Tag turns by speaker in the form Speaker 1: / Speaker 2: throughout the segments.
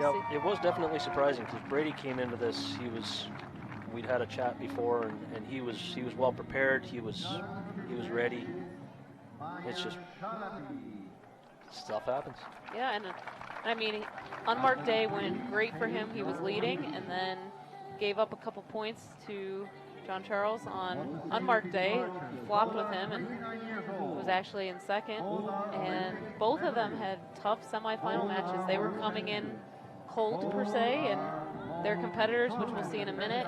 Speaker 1: Yeah, it was definitely surprising because Brady came into this. We'd had a chat before, and he was well prepared. He was ready. It's just stuff happens.
Speaker 2: Yeah, and I mean, unmarked day went great for him. He was leading, and then gave up a couple points to John Charles on unmarked day. Flopped with him and was actually in second. And both of them had tough semifinal matches. They were coming in cold per se, and their competitors, which we'll see in a minute,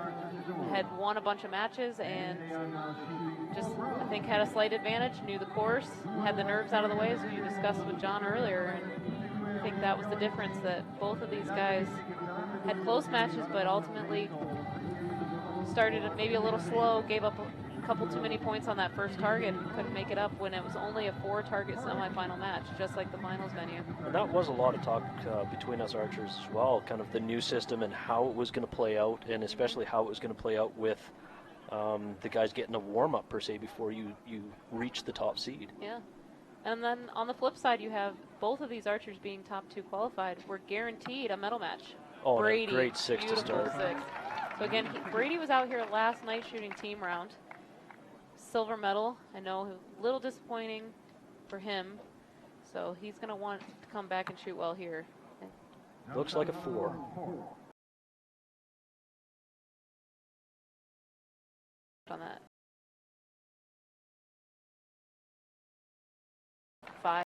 Speaker 2: had won a bunch of matches and just, I think, had a slight advantage, knew the course, had the nerves out of the way, as we discussed with John earlier. And I think that was the difference, that both of these guys had close matches, but ultimately started maybe a little slow, gave up a couple too many points on that first target, and couldn't make it up when it was only a 4-target semifinal match, just like the finals venue.
Speaker 1: And that was a lot of talk between us archers as well, kind of the new system and how it was going to play out, and especially how it was going to play out with the guys getting a warm-up, per se, before you reach the top seed.
Speaker 2: Yeah. And then on the flip side, you have both of these archers being top 2 qualified. We're guaranteed a medal match.
Speaker 1: Oh,
Speaker 2: Brady,
Speaker 1: great 6 to start.
Speaker 2: 6. So again, Brady was out here last night shooting team round. Silver medal. I know, a little disappointing for him. So he's going to want to come back and shoot well here.
Speaker 1: Looks like a 4.
Speaker 2: On that. 5.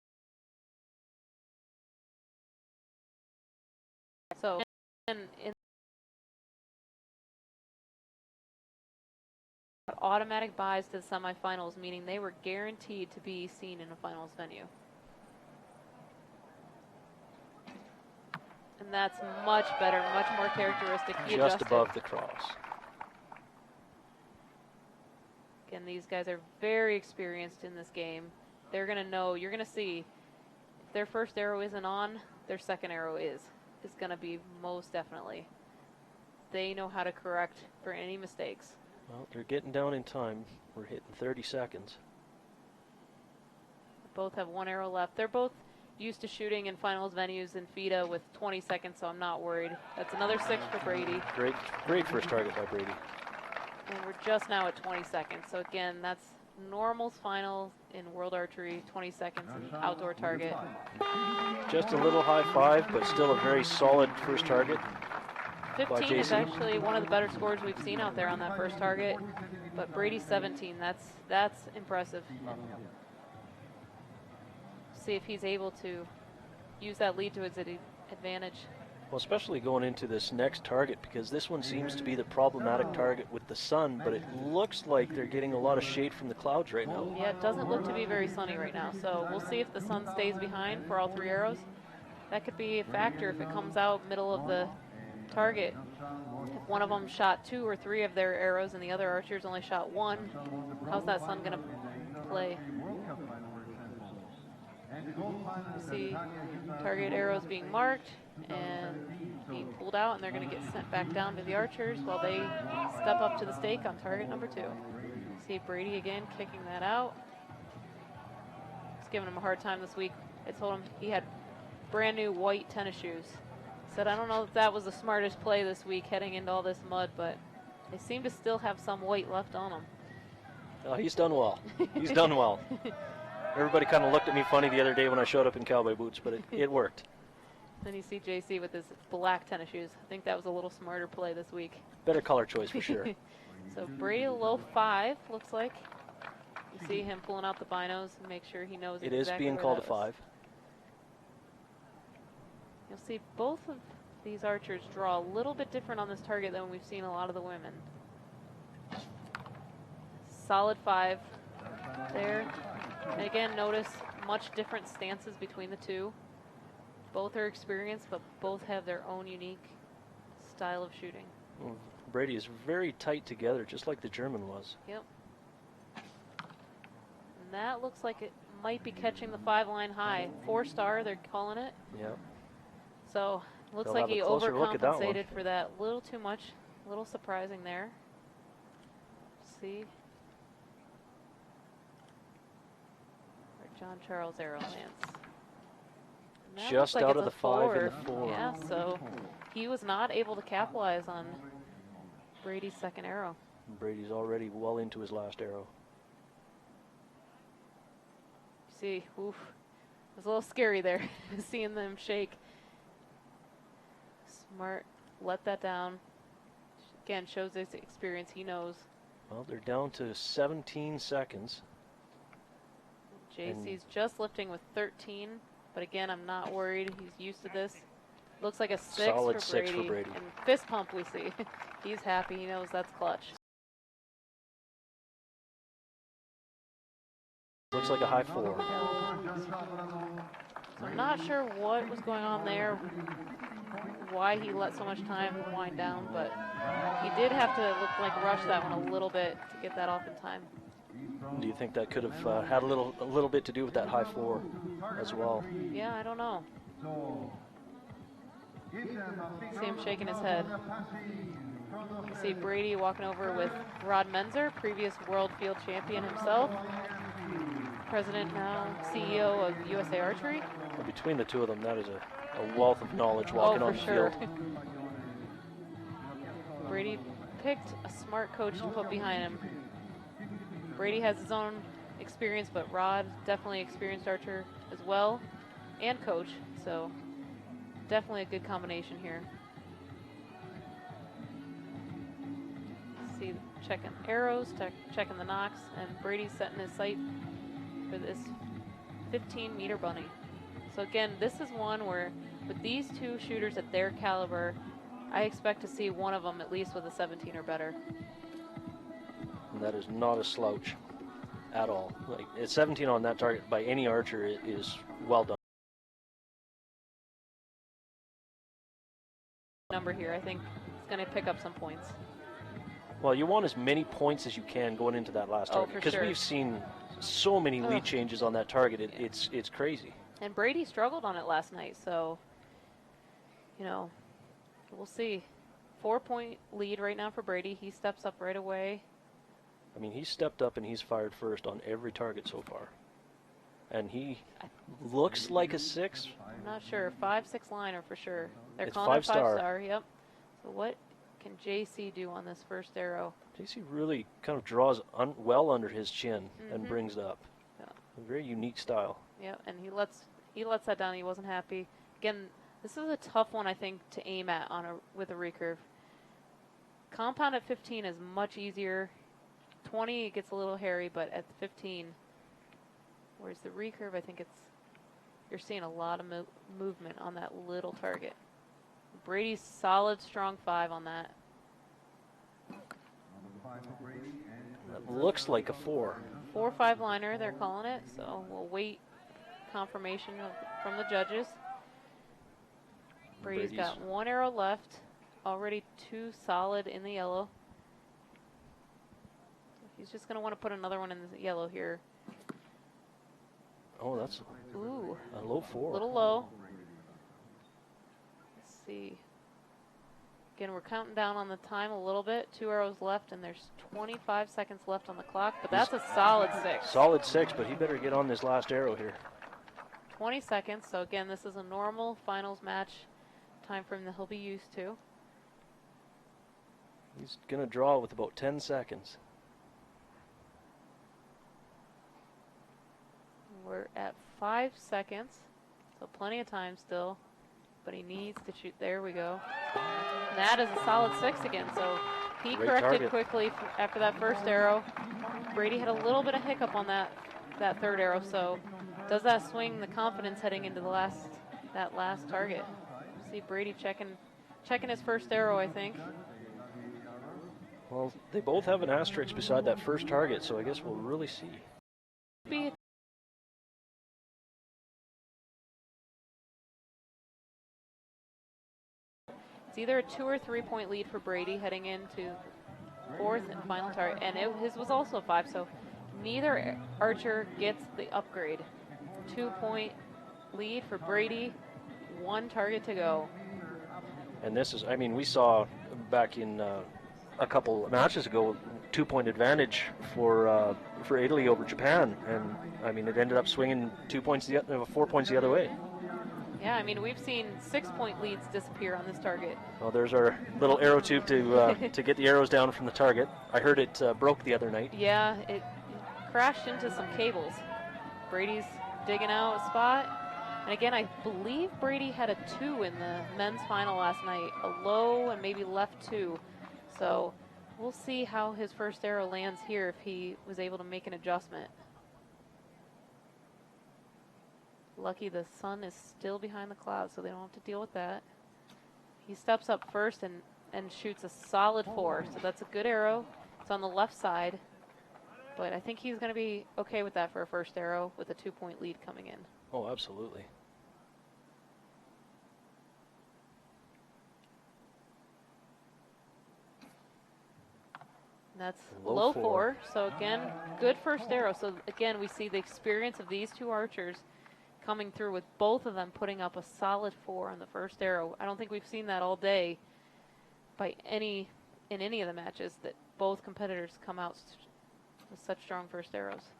Speaker 2: So, in automatic buys to the semifinals, meaning they were guaranteed to be seen in a finals venue. And that's much better, much more characteristic. He
Speaker 1: just
Speaker 2: adjusted.
Speaker 1: Above the cross.
Speaker 2: Again, these guys are very experienced in this game. They're going to know, you're going to see, if their first arrow isn't on, their second arrow is going to be most definitely. They know how to correct for any mistakes.
Speaker 1: Well, they're getting down in time. We're hitting 30 seconds.
Speaker 2: Both have 1 arrow left. They're both used to shooting in finals venues in FIDA with 20 seconds, so I'm not worried. That's another 6 for Brady.
Speaker 1: Great first target by Brady.
Speaker 2: And we're just now at 20 seconds. So again, that's normals final in World Archery, 20 seconds, an outdoor target.
Speaker 1: Just a little high 5, but still a very solid first target.
Speaker 2: 15 is actually one of the better scores we've seen out there on that first target. But Brady's 17, that's impressive. See if he's able to use that lead to his advantage.
Speaker 1: Well, especially going into this next target, because this one seems to be the problematic target with the sun, but it looks like they're getting a lot of shade from the clouds right now.
Speaker 2: Yeah, it doesn't look to be very sunny right now, so we'll see if the sun stays behind for all 3 arrows. That could be a factor if it comes out middle of the target. If one of them shot 2 or 3 of their arrows and the other archers only shot 1, how's that sun going to play? You see target arrows being marked and being pulled out, and they're going to get sent back down to the archers while they step up to the stake on target number 2. See Brady again kicking that out. Just giving him a hard time this week. I told him he had brand new white tennis shoes. Said I don't know if that was the smartest play this week heading into all this mud, but they seem to still have some white left on them.
Speaker 1: Oh, he's done well. He's done well. Everybody kind of looked at me funny the other day when I showed up in cowboy boots, but it worked.
Speaker 2: Then you see JC with his black tennis shoes. I think that was a little smarter play this week.
Speaker 1: Better color choice for sure.
Speaker 2: So Brady low 5 looks like. You see him pulling out the binos and make sure he knows
Speaker 1: it
Speaker 2: exactly
Speaker 1: is being called a 5.
Speaker 2: You'll see both of these archers draw a little bit different on this target than we've seen a lot of the women. Solid 5 there. And again, notice much different stances between the two. Both are experienced, but both have their own unique style of shooting.
Speaker 1: Well, Brady is very tight together, just like the German was.
Speaker 2: Yep. And that looks like it might be catching the 5 line high. 4-star, they're calling it.
Speaker 1: Yep.
Speaker 2: So looks
Speaker 1: They'll
Speaker 2: like he
Speaker 1: have a closer look at that one.
Speaker 2: overcompensated for that. A little too much, a little surprising there. See where John Charles' arrow lands. That
Speaker 1: just
Speaker 2: looks like
Speaker 1: out
Speaker 2: it's
Speaker 1: of
Speaker 2: a
Speaker 1: the 5 and the 4.
Speaker 2: Yeah, so he was not able to capitalize on Brady's second arrow.
Speaker 1: Brady's already well into his last arrow.
Speaker 2: See, oof, it was a little scary there, seeing them shake. Smart, let that down. Again, shows his experience, he knows.
Speaker 1: Well, they're down to 17 seconds.
Speaker 2: JC's just lifting with 13, but again, I'm not worried. He's used to this. Looks like a 6
Speaker 1: Solid
Speaker 2: for
Speaker 1: 6
Speaker 2: Brady.
Speaker 1: for Brady.
Speaker 2: And fist pump we see. He's happy, he knows that's clutch.
Speaker 1: Looks like a high 4.
Speaker 2: So I'm not sure what was going on there, why he let so much time wind down, but he did have to look like rush that one a little bit to get that off in time.
Speaker 1: Do you think that could have had a little bit to do with that high 4 as well?
Speaker 2: Yeah, I don't know. See him shaking his head. You see Brady walking over with Rod Menzer, previous world field champion himself. President now, CEO of USA Archery.
Speaker 1: Well, between the two of them, that is a wealth of knowledge walking on the
Speaker 2: sure.
Speaker 1: field.
Speaker 2: Brady picked a smart coach to put behind him. Brady has his own experience, but Rod, definitely experienced archer as well, and coach, so definitely a good combination here. See, checking arrows, checking the nocks, and Brady's setting his sight for this 15-meter bunny. So again, this is one where with these two shooters at their caliber, I expect to see one of them at least with a 17 or better.
Speaker 1: And that is not a slouch at all. Like, it's 17 on that target by any archer is well done.
Speaker 2: Number here, I think it's going to pick up some points.
Speaker 1: Well, you want as many points as you can going into that last target, because we've seen so many lead changes on that target. It's crazy.
Speaker 2: And Brady struggled on it last night, so you know, we'll see. 4-point lead right now for Brady. He steps up right away.
Speaker 1: I mean, he's stepped up and he's fired first on every target so far. And he looks like a 6.
Speaker 2: I'm not sure. 5-6 liner for sure. They're
Speaker 1: It's
Speaker 2: calling it
Speaker 1: 5-star.
Speaker 2: 5-star. Yep. So what can JC do on this first arrow?
Speaker 1: JC really kind of draws well under his chin and brings it up.
Speaker 2: Yeah.
Speaker 1: A very unique style.
Speaker 2: Yeah, and he lets that down. He wasn't happy. Again, this is a tough one, I think, to aim at with a recurve. Compound at 15 is much easier. 20 it gets a little hairy, but at 15, whereas the recurve, I think you're seeing a lot of movement on that little target. Brady's solid, strong 5 on that.
Speaker 1: That looks like a 4.
Speaker 2: 4-5 liner, they're calling it, so we'll wait confirmation from the judges. Brady's got 1 arrow left, already 2 solid in the yellow. He's just going to want to put another one in the yellow here.
Speaker 1: Oh, that's a low 4.
Speaker 2: A little low. Let's see. Again, we're counting down on the time a little bit. 2 arrows left, and there's 25 seconds left on the clock, but that's a solid 6.
Speaker 1: Solid 6, but he better get on this last arrow here.
Speaker 2: 20 seconds, so again, this is a normal finals match time frame that he'll be used to.
Speaker 1: He's going to draw with about 10 seconds.
Speaker 2: We're at 5 seconds, so plenty of time still, but he needs to shoot. There we go. And that is a solid 6 again, so he corrected quickly after that first arrow. Brady had a little bit of hiccup on that third arrow, so does that swing the confidence heading into that last target? See Brady checking his first arrow, I think.
Speaker 1: Well, they both have an asterisk beside that first target, so I guess we'll really see.
Speaker 2: It's either a 2 or 3 point lead for Brady heading into 4th and final target, and his was also 5, so neither archer gets the upgrade. 2-point lead for Brady, 1 target to go.
Speaker 1: And this is, I mean, we saw back in a couple matches ago, 2-point advantage for Italy over Japan, and I mean, it ended up swinging 4 points the other way.
Speaker 2: Yeah, I mean, we've seen 6-point leads disappear on this target.
Speaker 1: Well, there's our little arrow tube to get the arrows down from the target. I heard it broke the other night.
Speaker 2: Yeah, it crashed into some cables. Brady's digging out a spot. And again, I believe Brady had a 2 in the men's final last night, a low and maybe left 2. So we'll see how his first arrow lands here if he was able to make an adjustment. Lucky the sun is still behind the clouds, so they don't have to deal with that. He steps up first and shoots a solid 4, so that's a good arrow. It's on the left side, but I think he's going to be okay with that for a first arrow with a 2-point lead coming in.
Speaker 1: Oh, absolutely.
Speaker 2: That's low 4, so again, good first arrow. So again, we see the experience of these two archers coming through with both of them putting up a solid 4 on the first arrow. I don't think we've seen that all day in any of the matches, that both competitors come out with such strong first arrows.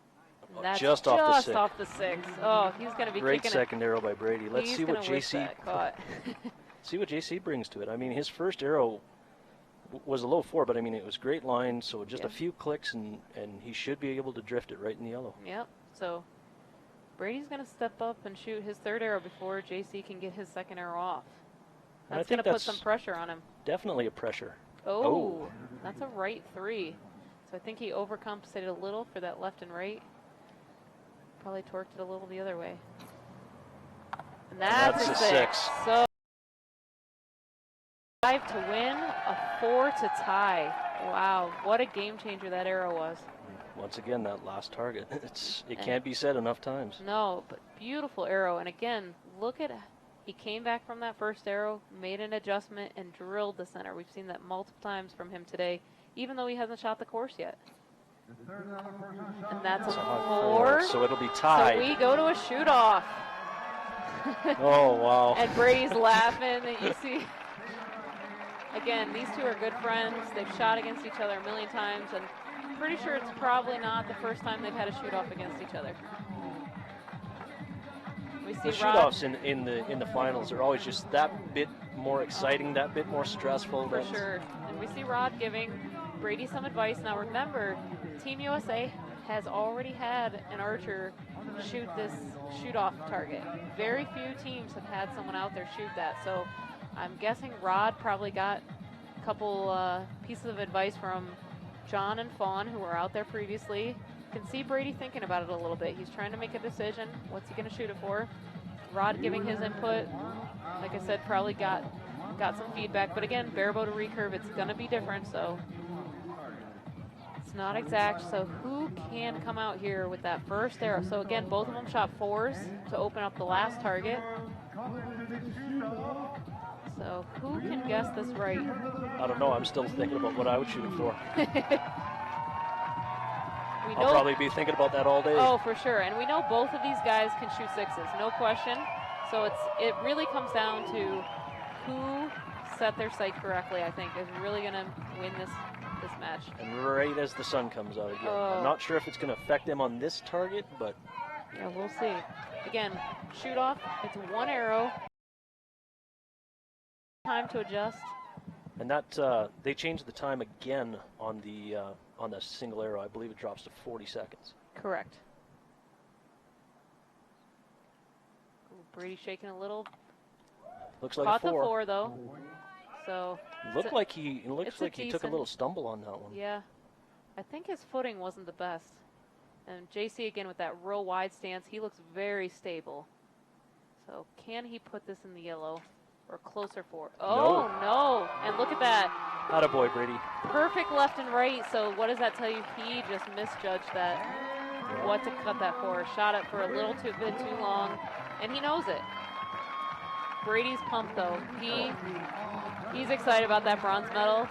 Speaker 2: And that's
Speaker 1: just off the 6.
Speaker 2: Oh, he's going to be
Speaker 1: great second arrow by Brady. Let's see what JC
Speaker 2: see
Speaker 1: what JC brings to it. I mean, his first arrow was a low 4, but I mean, it was great line, so just a few clicks and he should be able to drift it right in the yellow.
Speaker 2: Yep. So Brady's going to step up and shoot his third arrow before JC can get his second arrow off. That's going to put some pressure on him.
Speaker 1: Definitely a pressure.
Speaker 2: Oh, that's a right 3. So I think he overcompensated a little for that left and right. Probably torqued it a little the other way. And that's a 6. So 5 to win, a 4 to tie. Wow, what a game changer that arrow was.
Speaker 1: Once again, that last target. It can't be said enough times.
Speaker 2: No, but beautiful arrow. And again, look at, he came back from that first arrow, made an adjustment, and drilled the center. We've seen that multiple times from him today, even though he hasn't shot the course yet. And that's a 4.
Speaker 1: So it'll be tied.
Speaker 2: So we go to a shoot-off.
Speaker 1: Oh, wow.
Speaker 2: And Brady's laughing. You see, again, these two are good friends. They've shot against each other a million times, and I'm pretty sure it's probably not the first time they've had a shoot-off against each other. We see
Speaker 1: the shoot-offs in the finals are always just that bit more exciting, that bit more stressful.
Speaker 2: For sure. And we see Rod giving Brady some advice. Now remember, Team USA has already had an archer shoot this shoot-off target. Very few teams have had someone out there shoot that. So I'm guessing Rod probably got a couple pieces of advice from John and Fawn, who were out there previously. You can see Brady thinking about it a little bit. He's trying to make a decision. What's he going to shoot it for? Rod giving his input. Like I said, probably got some feedback. But again, barebow to recurve, it's going to be different. So it's not exact. So who can come out here with that first arrow? So again, both of them shot 4s to open up the last target. So who can guess this right?
Speaker 1: I don't know. I'm still thinking about what I would shoot it for.
Speaker 2: I'll
Speaker 1: probably be thinking about that all day.
Speaker 2: Oh, for sure. And we know both of these guys can shoot 6s, no question. So it really comes down to who set their sight correctly, I think, is really going to win this match.
Speaker 1: And right as the sun comes out again.
Speaker 2: Oh.
Speaker 1: I'm not sure if it's going to affect them on this target, but...
Speaker 2: Yeah, we'll see. Again, shoot off. It's 1 arrow. Time to adjust.
Speaker 1: And that they changed the time again on the single arrow. I believe it drops to 40 seconds.
Speaker 2: Correct. Ooh, Brady shaking a little.
Speaker 1: Looks like
Speaker 2: Caught
Speaker 1: a 4.
Speaker 2: the 4 though. So
Speaker 1: It looks like he took a little stumble on that one.
Speaker 2: Yeah. I think his footing wasn't the best. And JC again with that real wide stance, he looks very stable. So can he put this in the yellow? Or closer for? Oh, no. And look at that.
Speaker 1: Attaboy, Brady.
Speaker 2: Perfect left and right. So what does that tell you? He just misjudged that. What to cut that for. Shot it for a little bit too long. And he knows it. Brady's pumped, though. He's excited about that bronze medal.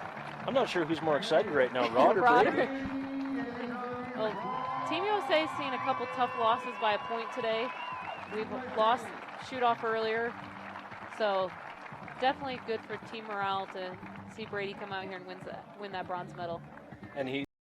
Speaker 1: I'm not sure who's more excited right now, Rod or Brady.
Speaker 2: Well, Team USA's seen a couple tough losses by a point today. We've lost shoot-off earlier. So definitely good for team morale to see Brady come out here and win that bronze medal.
Speaker 1: And he